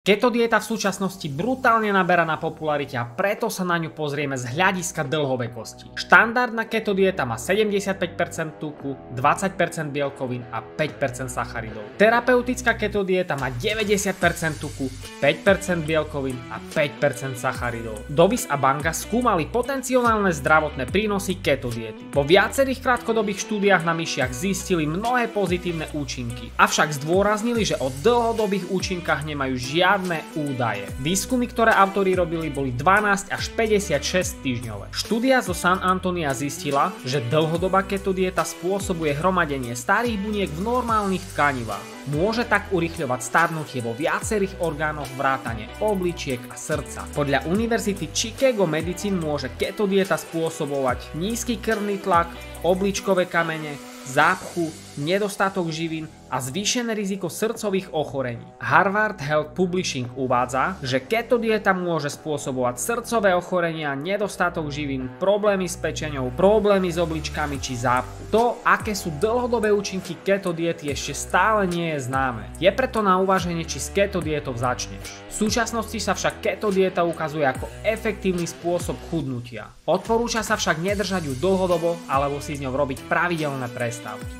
Keto dieta v súčasnosti brutálne naberá na popularite a preto sa na ňu pozrieme z hľadiska dlhovekosti. Štandardná keto dieta má 75% tuku, 20% bielkovín a 5% sacharidov. Terapeutická keto dieta má 90% tuku, 5% bielkovín a 5% sacharidov. Dobis a Banga skúmali potenciálne zdravotné prínosy keto diety. Po viacerých krátkodobých štúdiách na myšiach zistili mnohé pozitívne účinky, avšak zdôraznili, že o dlhodobých účinkách nemajú žiadne údaje. Výskumy, ktoré autori robili, boli 12 až 56 týždňové. Štúdia zo San Antonia zistila, že dlhodobá keto dieta spôsobuje hromadenie starých buniek v normálnych tkanivách. Môže tak urýchľovať starnutie vo viacerých orgánoch vrátane obličiek a srdca. Podľa Univerzity Chicago Medicine môže keto dieta spôsobovať nízky krvný tlak, obličkové kamene, zápchu, nedostatok živín a zvýšené riziko srdcových ochorení. Harvard Health Publishing uvádza, že keto dieta môže spôsobovať srdcové ochorenia, nedostatok živín, problémy s pečeňou, problémy s obličkami či zápchu. To, aké sú dlhodobé účinky keto diety, ešte stále nie je známe. Je preto na uváženie, či s keto dietou začneš. V súčasnosti sa však keto dieta ukazuje ako efektívny spôsob chudnutia. Odporúča sa však nedržať ju dlhodobo alebo si s ňou robiť pravidelné prestávky.